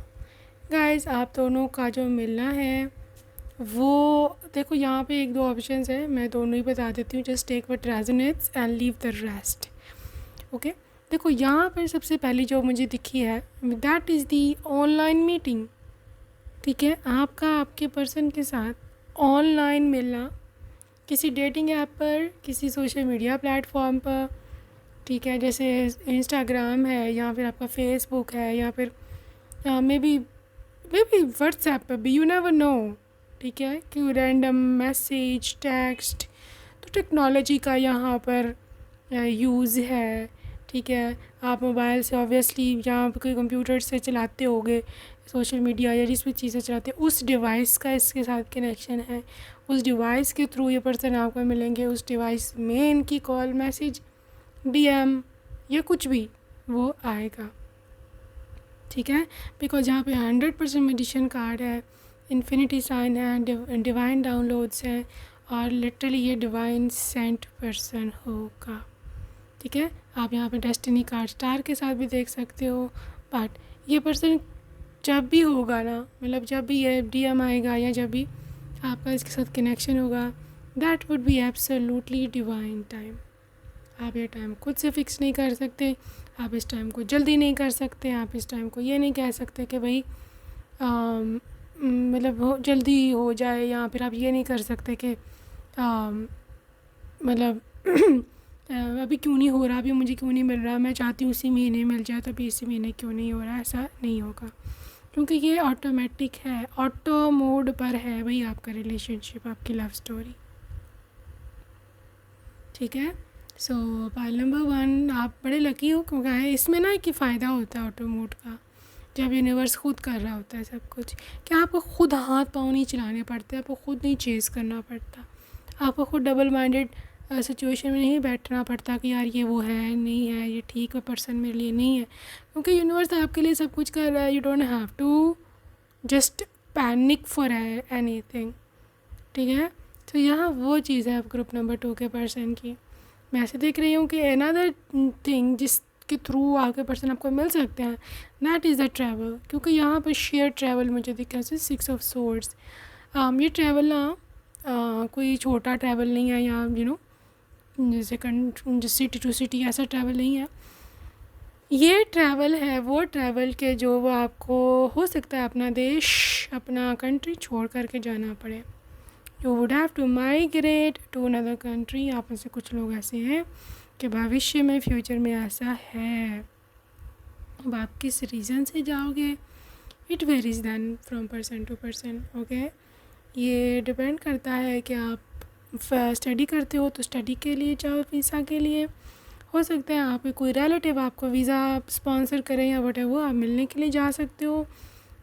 Guys, आप दोनों का जो मिलना है वो देखो, यहाँ पे 1-2 ऑप्शंस है, मैं दोनों ही बता देती हूँ। Just take what resonates and leave the rest. Okay, देखो यहाँ पर सबसे पहली जो मुझे दिखी है, that is the online meeting. ठीक है, आपका आपके पर्सन के साथ ऑनलाइन मिलना, किसी डेटिंग ऐप पर, किसी सोशल मीडिया प्लेटफॉर्म पर, ठीक है, जैसे इंस्टाग्राम है, या फिर आपका फेसबुक है, या फिर मे बी व्हाट्सएप पर भी, यू नेवर नो, ठीक है, कि रैंडम मैसेज, टेक्स्ट। तो टेक्नोलॉजी का यहाँ पर यूज़ है, ठीक है। आप मोबाइल से ऑब्वियसली यहाँ पर कोई कंप्यूटर से चलाते होगे, सोशल मीडिया या जिस भी चीज़ से चलाते हैं, उस डिवाइस का इसके साथ कनेक्शन है। उस डिवाइस के थ्रू ये पर्सन आपको मिलेंगे, उस डिवाइस में इनकी कॉल, मैसेज, डीएम या कुछ भी वो आएगा, ठीक है। बिकॉज यहाँ पे 100% मेडिशन कार्ड है, इन्फिनिटी साइन है, डिवाइन डाउनलोड्स हैं, और लिटरली ये डिवाइन सेंट पर्सन होगा, ठीक है। आप यहाँ पे डेस्टिनी कार्ड स्टार के साथ भी देख सकते हो। बट ये पर्सन जब भी होगा ना, मतलब जब भी ये डीएम आएगा या जब भी आपका इसके साथ कनेक्शन होगा, that would be absolutely divine time. आप ये टाइम खुद से फिक्स नहीं कर सकते, आप इस टाइम को जल्दी नहीं कर सकते, आप इस टाइम को ये नहीं कह सकते कि भाई मतलब जल्दी हो जाए, या फिर आप ये नहीं कर सकते कि मतलब अभी क्यों नहीं हो रहा, अभी मुझे क्यों नहीं मिल रहा, मैं चाहती हूँ इसी महीने मिल जाए, तो अभी इसी महीने क्यों नहीं हो रहा। ऐसा नहीं होगा, क्योंकि ये ऑटोमेटिक है, ऑटो मोड पर है भाई आपका रिलेशनशिप, आपकी लव स्टोरी, ठीक है। सो पाइल नंबर 1, आप बड़े लकी हो, क्योंकि इसमें ना एक फ़ायदा होता है ऑटो मोड का, जब यूनिवर्स खुद कर रहा होता है सब कुछ, कि आपको खुद हाथ पाँव नहीं चलाने पड़ते, आपको खुद नहीं चेज़ करना पड़ता, आपको खुद डबल माइंडेड सिचुएशन में नहीं बैठना पड़ता कि यार ये वो है नहीं है, ये ठीक है पर्सन मेरे लिए नहीं है, क्योंकि यूनिवर्स आपके लिए सब कुछ कर रहा है। You don't have to just panic for anything, ठीक है। तो यहाँ वो चीज़ है ग्रुप नंबर 2 के पर्सन की। मैं ऐसे देख रही हूँ कि अनदर थिंग जिसके थ्रू आपके पर्सन आपको मिल सकते हैं, दैट इज़ द ट्रैवल, क्योंकि यहाँ पर शेयर ट्रैवल मुझे दिखा है। 6 ऑफ सोर्ड्स, ये ट्रैवल ना कोई छोटा ट्रैवल नहीं है, या जैसे सिटी टू सिटी ऐसा ट्रैवल नहीं है। ये ट्रैवल है वो ट्रैवल के जो वो आपको हो सकता है अपना देश, अपना कंट्री छोड़ करके जाना पड़े। You would have to migrate to another country. आप में से कुछ लोग ऐसे हैं कि भविष्य में, फ्यूचर में ऐसा है। अब आप किस रीज़न से जाओगे, it varies than from person to person. Okay, ये डिपेंड करता है कि आप स्टडी करते हो तो स्टडी के लिए जाओ, वीज़ा के लिए। हो सकता है आप कोई रिलेटिव आपको वीज़ा स्पॉन्सर करें या वटेवर, आप मिलने के लिए जा सकते हो।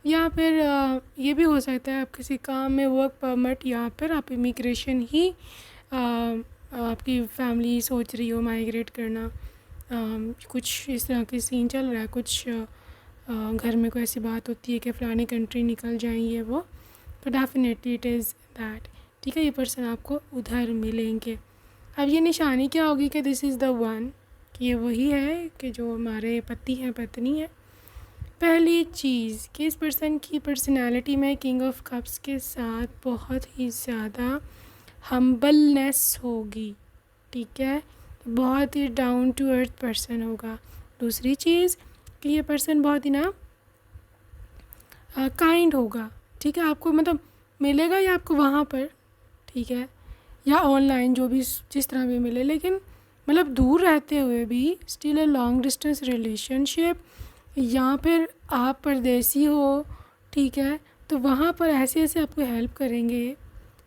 या फिर ये भी हो सकता है आप किसी काम में वर्क परमिट, या फिर आप इमिग्रेशन ही आपकी फैमिली सोच रही हो माइग्रेट करना। कुछ इस तरह के सीन चल रहा है, कुछ घर में कोई ऐसी बात होती है कि फ़लानी कंट्री निकल जाएंगे वो, तो डेफिनेटली इट इज़ दैट। ठीक है, ये पर्सन आपको उधर मिलेंगे। अब ये निशानी क्या होगी कि दिस इज़ द वन, कि ये वही है कि जो हमारे पति हैं, पत्नी है। पहली चीज़ कि इस पर्सन की पर्सनालिटी में किंग ऑफ कप्स के साथ बहुत ही ज़्यादा हम्बलनेस होगी। ठीक है, बहुत ही डाउन टू अर्थ पर्सन होगा। दूसरी चीज़ कि ये पर्सन बहुत ही ना काइंड होगा। ठीक है, आपको मतलब मिलेगा या आपको वहाँ पर, ठीक है, या ऑनलाइन, जो भी जिस तरह भी मिले, लेकिन मतलब दूर रहते हुए भी still a long distance relationship, या फिर आप परदेसी हो, ठीक है, तो वहाँ पर ऐसे ऐसे आपको हेल्प करेंगे,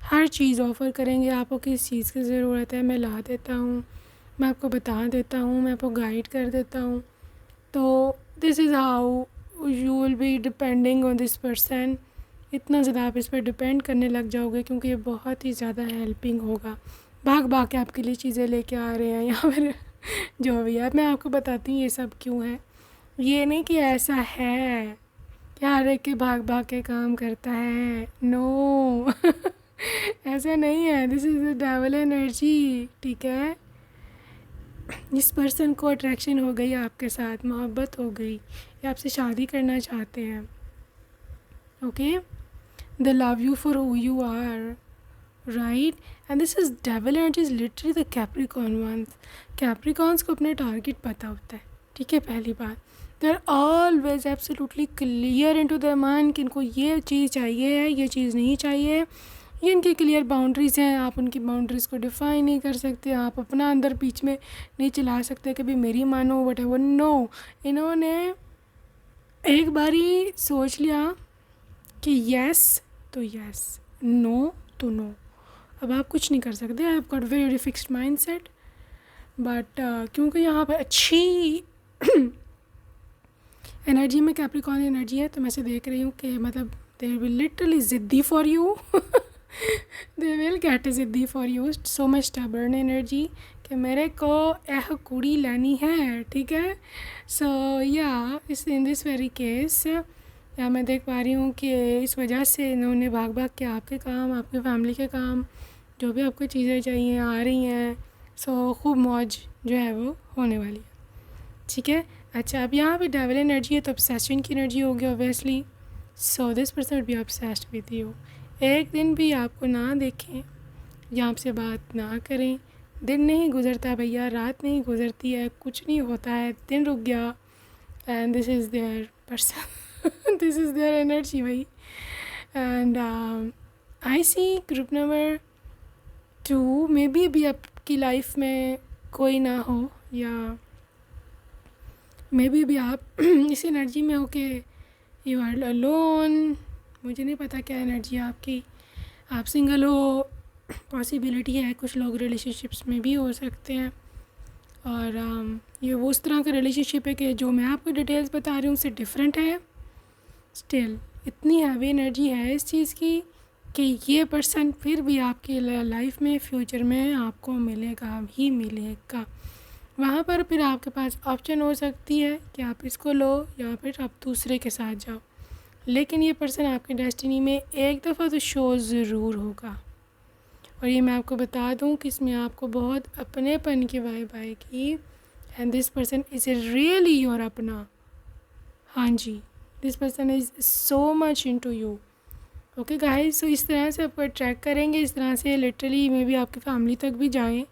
हर चीज़ ऑफ़र करेंगे। आपको किस चीज़ की ज़रूरत है मैं ला देता हूँ, मैं आपको बता देता हूँ, मैं आपको गाइड कर देता हूँ। तो this is how you will be depending on this person. इतना ज़्यादा आप इस पर डिपेंड करने लग जाओगे, क्योंकि ये बहुत ही ज़्यादा हेल्पिंग होगा। भाग भाग के आपके लिए चीज़ें लेके आ रहे हैं, या फिर जो भी है। मैं आपको बताती हूँ ये सब क्यों है। ये नहीं कि ऐसा है कि हर एक के भाग भाग के काम करता है, नो ऐसा नहीं है। This is the devil energy. ठीक है, जिस पर्सन को अट्रैक्शन हो गई आपके साथ, मोहब्बत हो गई, या आपसे शादी करना चाहते हैं, okay, they love you for who you are, right? And this is devil energy is literally the Capricorn ones. Capricorns को अपना टारगेट पता होता है। ठीक है, पहली बात, they are always absolutely clear into their mind कि इनको ये चीज़ चाहिए है, ये चीज़ नहीं चाहिए। ये इनकी क्लियर बाउंड्रीज़ हैं, आप उनकी बाउंड्रीज़ को डिफ़ाइन नहीं कर सकते, आप अपना अंदर बीच में नहीं चला सकते कभी मेरी मानो वट एवर। नो, इन्होंने एक बारी सोच लिया कि यस तो यस, नो तो नो। अब आप कुछ नहीं कर सकते, I have got very fixed mind set. But क्योंकि यहाँ पर अच्छी एनर्जी में कैप्रिकॉर्न एनर्जी है, तो मैं से देख रही हूँ कि मतलब दे विल लिटरली ज़िद्दी for you they will get ज़िद्दी for you. So much stubborn energy कि मेरे को यह कुड़ी लेनी है। ठीक है, सो या इस इन दिस वेरी केस, या मैं देख पा रही हूँ कि इस वजह से इन्होंने भाग भाग के आपके काम, आपके फैमिली के काम, जो भी आपको चीज़ें चाहिए आ रही हैं। सो खूब मौज जो है वो होने वाली है। ठीक है, अच्छा, अब यहाँ पे डेविल एनर्जी है तो ऑब्सेशन की एनर्जी होगी obviously. So this person will be obsessed with you. एक दिन भी आपको ना देखें या आपसे बात ना करें, दिन नहीं गुजरता भैया, रात नहीं गुजरती है, कुछ नहीं होता है, दिन रुक गया, and this is their person this is their energy भाई। And I see group number 2, may be अभी आपकी लाइफ में कोई ना हो, या मे बी भी आप इस एनर्जी में हो कि यू आर अलोन। मुझे नहीं पता क्या एनर्जी है आपकी, आप सिंगल हो, पॉसिबिलिटी है। कुछ लोग रिलेशनशिप्स में भी हो सकते हैं, और ये वो उस तरह का रिलेशनशिप है कि जो मैं आपको डिटेल्स बता रही हूँ उससे डिफरेंट है। स्टिल इतनी हैवी एनर्जी है इस चीज़ की कि ये पर्सन फिर भी आपकी लाइफ में, फ्यूचर में आपको मिलेगा ही मिलेगा। वहाँ पर फिर आपके पास ऑप्शन हो सकती है कि आप इसको लो या फिर आप दूसरे के साथ जाओ, लेकिन ये पर्सन आपके डेस्टिनी में एक दफ़ा तो शो ज़रूर होगा। और ये मैं आपको बता दूँ कि इसमें आपको बहुत अपनेपन की वाइब आएगी, and this person is really your अपना। हाँ जी, this person is so much into you. Okay guys, so इस तरह से आपको अट्रैक्ट करेंगे, इस तरह से लिटरली मे बी आपकी फैमिली तक भी जाएं,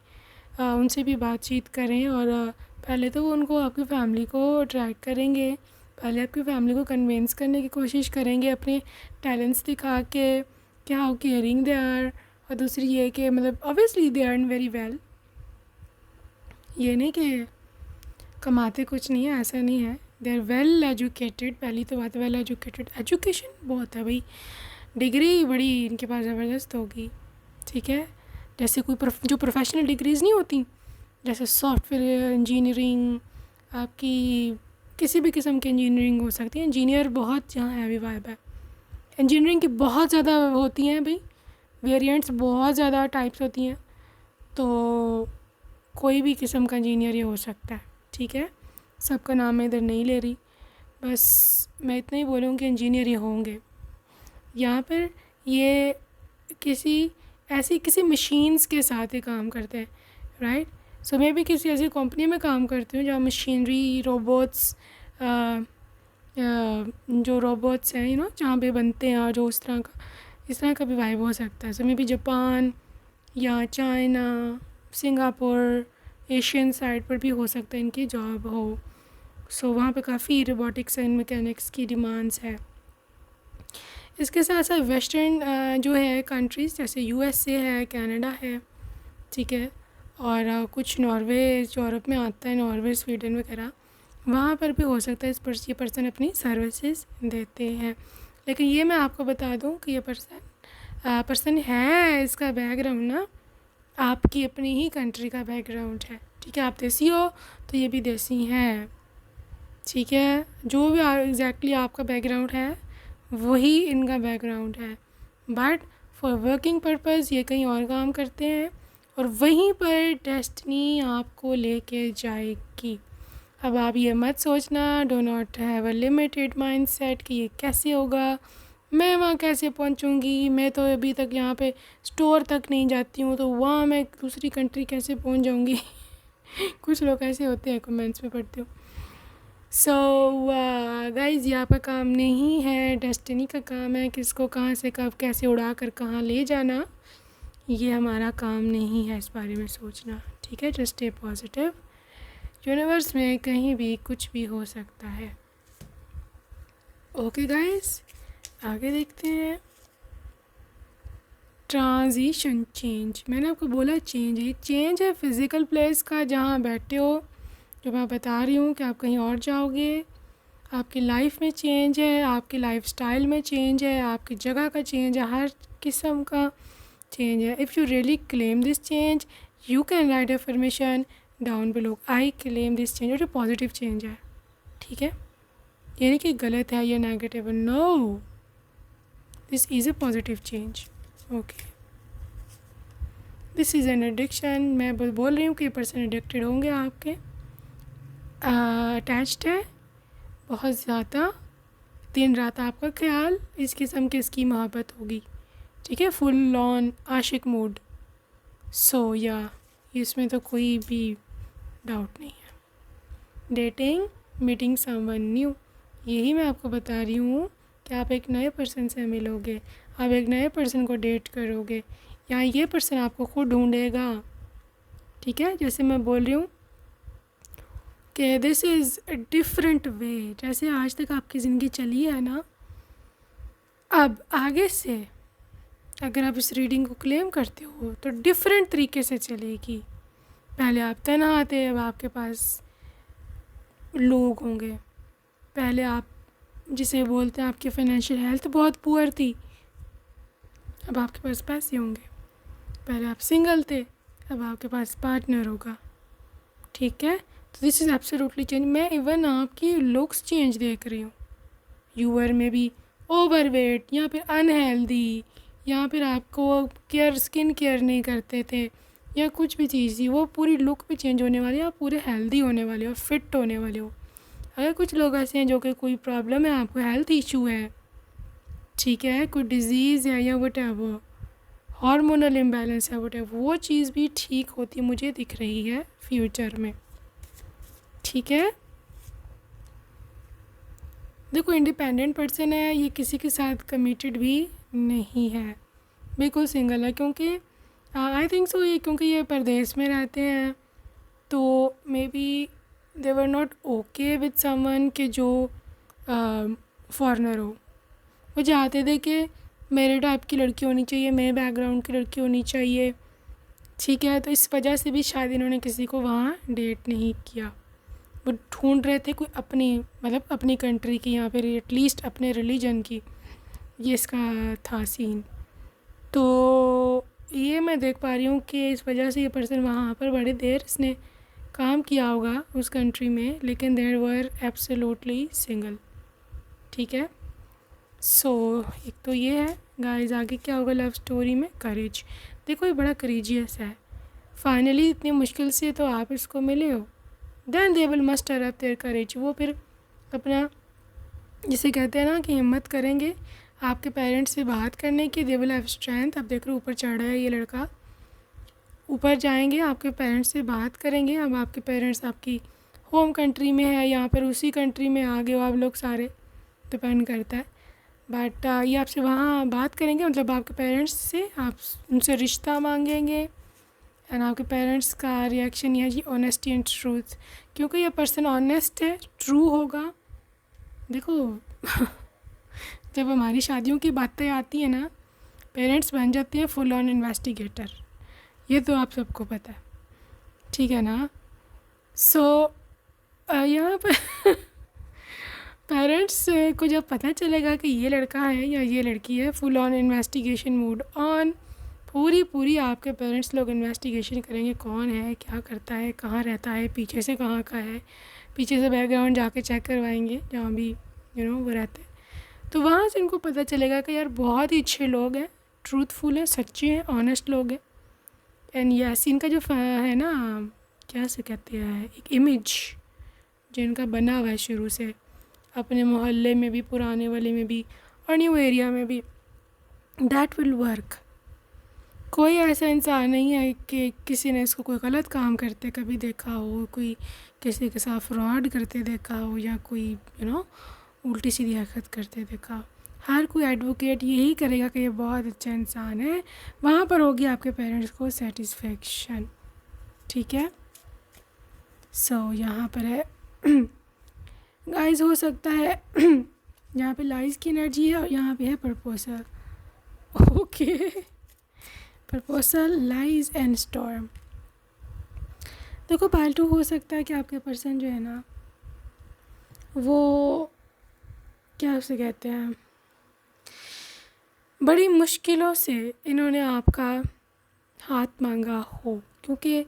उनसे भी बातचीत करें। और पहले तो वो उनको आपकी फ़ैमिली को अट्रैक्ट करेंगे, पहले आपकी फ़ैमिली को कन्विंस करने की कोशिश करेंगे अपने टैलेंट्स दिखा के कि हाउ केयरिंग दे आर। और दूसरी ये कि मतलब obviously they earn very well, ये नहीं कि कमाते कुछ नहीं है, ऐसा नहीं है, दे आर वेल एजुकेटेड। पहली तो बात है वेल एजुकेटेड, एजुकेशन बहुत है भाई, डिग्री बड़ी इनके पास ज़बरदस्त होगी, ठीक है। जैसे कोई जो प्रोफेशनल डिग्रीज़ नहीं होती, जैसे सॉफ्टवेयर इंजीनियरिंग, आपकी किसी भी किस्म की इंजीनियरिंग हो सकती है। इंजीनियर बहुत यहाँ हैवी वाइब है, इंजीनियरिंग की बहुत ज़्यादा होती हैं भाई, वेरिएंट्स बहुत ज़्यादा टाइप्स होती हैं, तो कोई भी किस्म का इंजीनियर ये हो सकता है, ठीक है। सबका नाम मैं इधर नहीं ले रही, बस मैं इतना ही बोलूँ कि इंजीनियर ये होंगे। यहाँ पर ये किसी मशीन्स के साथ ही काम करते हैं, राइट। सो मैं भी किसी ऐसी कंपनी में काम करती हूँ जहाँ मशीनरी रोबोट्स, जो रोबोट्स हैं जहाँ पे बनते हैं, और जो इस तरह का भी वाइब हो सकता है। सो मैं भी जापान या चाइना, सिंगापुर, एशियन साइड पर भी हो सकता है इनकी जॉब हो। सो वहाँ पे काफ़ी रोबोटिक्स एंड मैकेनिक्स की डिमांड्स है। इसके साथ साथ वेस्टर्न जो है कंट्रीज़, जैसे यूएसए है, कनाडा है, ठीक है, और कुछ नॉर्वे यूरोप में आता है, नॉर्वे, स्वीडन वगैरह, वहाँ पर भी हो सकता है ये पर्सन अपनी सर्विसेज देते हैं। लेकिन ये मैं आपको बता दूँ कि ये पर्सन है, इसका बैकग्राउंड ना आपकी अपनी ही कंट्री का बैकग्राउंड है, ठीक है। आप देसी हो तो ये भी देसी हैं, ठीक है। जो भी एग्जैक्टली आपका बैकग्राउंड है वही इनका बैकग्राउंड है, बट फॉर वर्किंग पर्पस ये कहीं और काम करते हैं, और वहीं पर डेस्टिनी आपको लेके जाएगी। अब आप ये मत सोचना, do not have a limited mindset कि ये कैसे होगा, मैं वहाँ कैसे पहुँचूँगी, मैं तो अभी तक यहाँ पे स्टोर तक नहीं जाती हूँ, तो वहाँ मैं दूसरी कंट्री कैसे पहुँच जाऊँगी। कुछ लोग ऐसे होते हैं, कमेंट्स में पढ़ती हूँ। सो गाइज़, ये आपका काम नहीं है, डेस्टिनी का काम है किसको कहाँ से कब कैसे उड़ा कर कहाँ ले जाना। ये हमारा काम नहीं है इस बारे में सोचना, ठीक है। जस्ट स्टे पॉजिटिव, यूनिवर्स में कहीं भी कुछ भी हो सकता है। ओके गाइज़, आगे देखते हैं। ट्रांजिशन, चेंज, मैंने आपको बोला चेंज है फिज़िकल प्लेस का, जहाँ बैठे हो, जो मैं बता रही हूँ कि आप कहीं और जाओगे। आपकी लाइफ में चेंज है, आपकी लाइफस्टाइल में चेंज है, आपकी जगह का चेंज है, हर किस्म का चेंज है। If you really claim this change, you can write affirmation down below, I claim this change. और ये पॉजिटिव चेंज है, ठीक है, ये नहीं कि गलत है या negative, no, this is a positive change. Okay, this is an addiction, मैं बोल रही हूँ कि ये पर्सन एडिक्टेड होंगे, आपके अटैच्ड है बहुत ज़्यादा, दिन रात आपका ख्याल, इस किस्म की इसकी मोहब्बत होगी, ठीक है, फुल ऑन आशिक मूड। सो या इसमें तो कोई भी डाउट नहीं है। डेटिंग, मीटिंग समवन न्यू, यही मैं आपको बता रही हूँ कि आप एक नए पर्सन से मिलोगे, आप एक नए पर्सन को डेट करोगे, या ये पर्सन आपको खुद ढूंढेगा, ठीक है। जैसे मैं बोल रही हूँ कि this is a different way, जैसे आज तक आपकी ज़िंदगी चली है ना, अब आगे से अगर आप इस रीडिंग को क्लेम करते हो तो डिफरेंट तरीके से चलेगी। पहले आप तन्हा थे, अब आपके पास लोग होंगे। पहले आप जिसे बोलते हैं आपकी फाइनेंशियल हेल्थ बहुत पुअर थी, अब आपके पास पैसे होंगे। पहले आप सिंगल थे, अब आपके पास पार्टनर होगा, ठीक है। तो दिस इज़ एब्सोल्युटली चेंज। मैं इवन आपकी लुक्स चेंज देख रही हूँ। You are may be overweight, या फिर अनहेल्दी, या फिर आपको स्किन केयर नहीं करते थे, या कुछ भी चीज़ थी, वो पूरी लुक भी चेंज होने वाली है, आप पूरे हेल्दी होने वाले हो, फिट होने वाले हो। अगर कुछ लोग ऐसे हैं जो कि कोई प्रॉब्लम है, आपको हेल्थ इशू है, ठीक है, कोई डिज़ीज़ है या वट एवर, हार्मोनल इम्बैलेंस है, वट एवर, वो चीज़ भी ठीक होती मुझे दिख रही है फ्यूचर में, ठीक है। देखो, इंडिपेंडेंट पर्सन है, ये किसी के साथ कमिटेड भी नहीं है, बिल्कुल सिंगल है। क्योंकि आई थिंक सो ये क्योंकि ये परदेश में रहते हैं, तो may be they were not okay with someone के जो फॉरेनर हो। वो चाहते थे कि मेरे टाइप की लड़की होनी चाहिए, मेरे बैकग्राउंड की लड़की होनी चाहिए, ठीक है। तो इस वजह से भी शायद इन्होंने किसी को वहाँ डेट नहीं किया। वो ढूंढ रहे थे कोई अपनी, मतलब अपनी कंट्री की, यहाँ पे एटलीस्ट अपने रिलीजन की, ये इसका था सीन। तो ये मैं देख पा रही हूँ कि इस वजह से ये पर्सन वहाँ पर बड़ी देर इसने काम किया होगा उस कंट्री में, लेकिन देर वर एब्सोल्युटली सिंगल, ठीक है। सो एक तो ये है गाइस। आगे क्या होगा लव स्टोरी में? करेज। देखो ये बड़ा करेजियस है, फाइनली इतनी मुश्किल से तो आप इसको मिले हो। Then they will muster up their courage. वो फिर अपना, जिसे कहते हैं ना कि हिम्मत करेंगे आपके पेरेंट्स से बात करने की। They will have strength. अब देख रहे ऊपर चढ़ रहा है ये लड़का, ऊपर जाएंगे, आपके पेरेंट्स से बात करेंगे। अब आपके पेरेंट्स आपकी होम कंट्री में है, यहाँ पर उसी कंट्री में आ गए हो आप लोग सारे, डिपेंड करता है। बट ये आपसे वहाँ बात करेंगे, मतलब आपके पेरेंट्स से आप उनसे रिश्ता मांगेंगे। एंड आपके पेरेंट्स का रिएक्शन यह है जी ऑनेस्टी एंड ट्रूथ, क्योंकि ये पर्सन ऑनेस्ट है, ट्रू होगा। देखो जब हमारी शादियों की बातें आती हैं ना, पेरेंट्स बन जाते हैं फुल ऑन इन्वेस्टिगेटर, ये तो आप सबको पता है, ठीक है ना। सो यहाँ पर पेरेंट्स को जब पता चलेगा कि ये लड़का है या ये लड़की है, full on investigation mood on, पूरी आपके पेरेंट्स लोग इन्वेस्टिगेशन करेंगे, कौन है, क्या करता है, कहाँ रहता है, पीछे से कहाँ का है, पीछे से बैकग्राउंड जाके चेक करवाएंगे जहाँ भी वो रहते हैं। तो वहाँ से इनको पता चलेगा कि यार बहुत ही अच्छे लोग हैं, ट्रूथफुल है, सच्चे हैं, ऑनेस्ट लोग हैं। एंड यस, इनका जो है ना, क्या से कहते हैं, एक इमेज जो इनका बना हुआ है शुरू से, अपने मोहल्ले में भी, पुराने वाले में भी और न्यू एरिया में भी, दैट विल वर्क। कोई ऐसा इंसान नहीं है कि किसी ने इसको कोई गलत काम करते कभी देखा हो, कोई किसी के साथ फ्रॉड करते देखा हो, या कोई उल्टी सीधी हरकत करते देखा हो। हर कोई एडवोकेट यही करेगा कि ये बहुत अच्छा इंसान है। वहाँ पर होगी आपके पेरेंट्स को सेटिस्फेक्शन, ठीक है। सो यहाँ पर है गाइस, हो सकता है यहाँ पे लाइज की एनर्जी है और यहाँ पे है proposal. Okay, proposal, lies and storm. देखो पालतू हो सकता है कि आपके पर्सन जो है ना, वो क्या उसे कहते हैं, बड़ी मुश्किलों से इन्होंने आपका हाथ मांगा हो। क्योंकि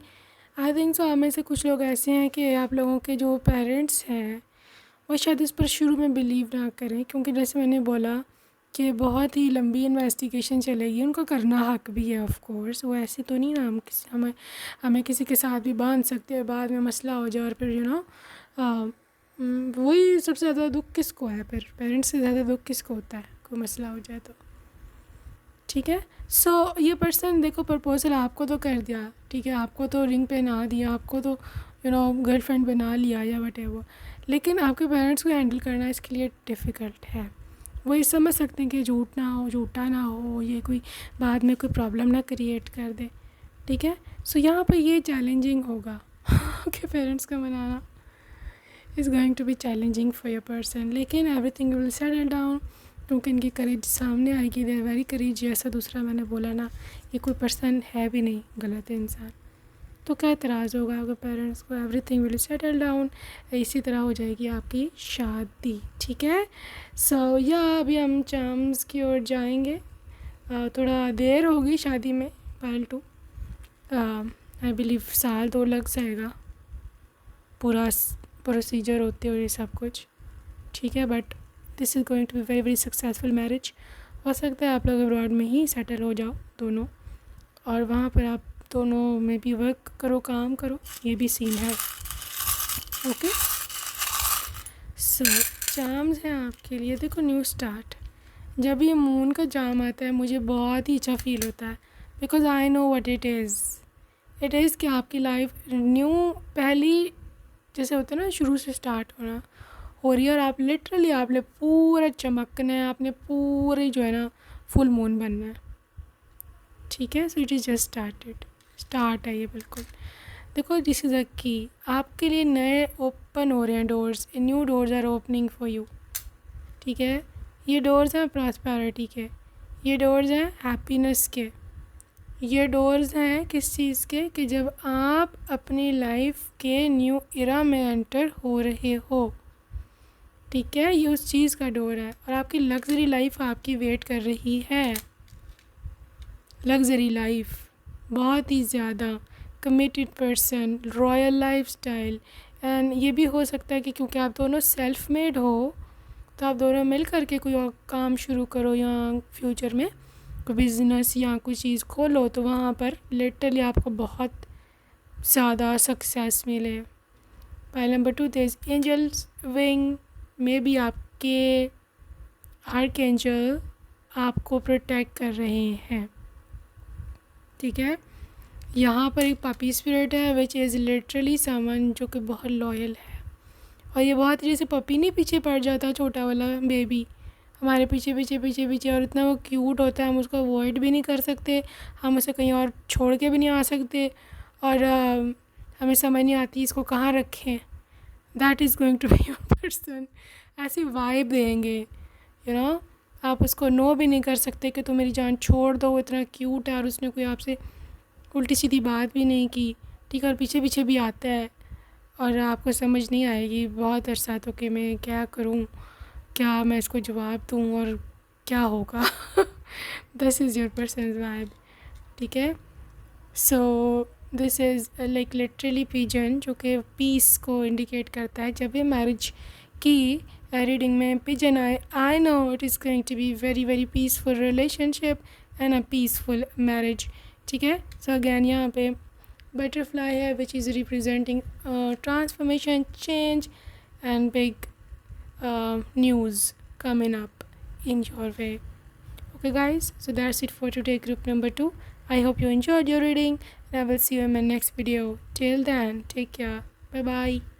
आई थिंक सो आप में से कुछ लोग ऐसे हैं कि आप लोगों के जो पेरेंट्स हैं वो शायद इस पर शुरू में बिलीव ना करें, क्योंकि जैसे मैंने बोला कि बहुत ही लंबी इन्वेस्टिगेशन चलेगी, उनको करना हक भी है ऑफ कोर्स। वो ऐसे तो नहीं ना हमें किसी के साथ भी बांध सकते हैं, बाद में मसला हो जाए और फिर वही सबसे ज़्यादा दुख किसको है, फिर पेरेंट्स से ज़्यादा दुख किसको होता है, कोई मसला हो जाए तो, ठीक है। सो ये पर्सन देखो प्रपोजल आपको तो कर दिया, ठीक है, आपको तो रिंग पहना दिया, आपको तो गर्लफ्रेंड बना लिया या वटेवर, लेकिन आपके पेरेंट्स को हैंडल करना इसके लिए डिफ़िकल्ट है। वो ये समझ सकते हैं कि झूठा ना हो, ये कोई बाद में कोई प्रॉब्लम ना क्रिएट कर दे, ठीक है। सो यहाँ पर ये चैलेंजिंग होगा आपके पेरेंट्स का मनाना is going to be challenging for your person, लेकिन एवरीथिंग विल सेटल डाउन, क्योंकि इनकी करेज सामने आएगी। दे वेरी करेज, जैसा दूसरा मैंने बोला ना, ये कोई पर्सन है भी नहीं गलत है इंसान, तो क्या एतराज़ होगा आपके पेरेंट्स को। एवरीथिंग विल सेटल डाउन, इसी तरह हो जाएगी आपकी शादी, ठीक है। सो या अभी हम चार्म्स की ओर जाएंगे, थोड़ा देर होगी शादी में, पायल टू आई बिलीव साल 2 लग जाएगा पूरा प्रोसीजर होते हुए सब कुछ, ठीक है। But this is going to be very very successful marriage. हो सकता है आप लोग अब्रॉड में ही सेटल हो जाओ दोनों, और वहाँ पर आप दोनों में भी वर्क करो, काम करो, ये भी सीन है, ओके। सो चार्म्स हैं आपके लिए। देखो न्यू स्टार्ट, जब ये मून का चार्म आता है मुझे बहुत ही अच्छा फील होता है, because I know what it is कि आपकी लाइफ न्यू, पहली जैसे होता है ना शुरू से स्टार्ट होना हो रही है, और आप लिटरली आपने पूरा चमकना है, आपने पूरी जो है ना फुल मून बनना है, ठीक है। So it is just start है ये बिल्कुल। देखो दिस इज़ अ की, आपके लिए नए ओपन हो रहे हैं doors, new doors are opening for you, ठीक है। ये डोर्स हैं प्रॉस्पेरिटी के, ये डोर्स हैं हैप्पीनेस के, ये डोर्स हैं किस चीज़ के, कि जब आप अपनी लाइफ के न्यू इरा में एंटर हो रहे हो, ठीक है। ये उस चीज़ का डोर है और आपकी लग्जरी लाइफ आपकी वेट कर रही है। लग्जरी लाइफ, बहुत ही ज़्यादा committed person, royal lifestyle. And ये भी हो सकता है कि क्योंकि आप दोनों सेल्फ मेड हो तो आप दोनों मिल कर के कोई और काम शुरू करो या फ्यूचर में कोई बिज़नेस या कोई चीज़ खोलो, तो वहाँ पर लिटरली आपको बहुत ज़्यादा सक्सेस मिले। Pile number 2, there angels wing, में भी आपके आर्कएंजल आपको प्रोटेक्ट कर रहे हैं, ठीक है। यहाँ पर एक पापी स्पिरिट है विच इज़ लिटरली समवन जो कि बहुत लॉयल है, और ये बहुत ही जैसे पपी नहीं पीछे पड़ जाता, छोटा वाला बेबी हमारे पीछे पीछे पीछे पीछे, और इतना वो क्यूट होता है, हम उसको अवॉइड भी नहीं कर सकते, हम उसे कहीं और छोड़ के भी नहीं आ सकते, और हमें समझ नहीं आती इसको कहाँ रखें। That is going to be your person. ऐसी वाइब देंगे, यू नो, आप उसको नो भी नहीं कर सकते कि तुम मेरी जान छोड़ दो, वो इतना क्यूट है और उसने कोई आपसे उल्टी सीधी बात भी नहीं की, ठीक है। और पीछे पीछे भी आता है और आपको समझ नहीं आएगी बहुत अरसा तो कि मैं क्या करूं, क्या मैं इसको जवाब दूं और क्या होगा। This is your personal vibe, ठीक है। So this is like literally pigeon जो कि पीस को इंडिकेट करता है। जब ये मैरिज की रीडिंग में पिजन आए, I know it is going to be very very peaceful relationship and a peaceful marriage, ठीक है। सो अगैन यहाँ पे बटरफ्लाई है which is representing transformation, change and big news coming up in your way. Okay guys, so that's it for today, group number 2. I hope you enjoyed your reading and I will see you in my next video. Till then, take care. Bye bye.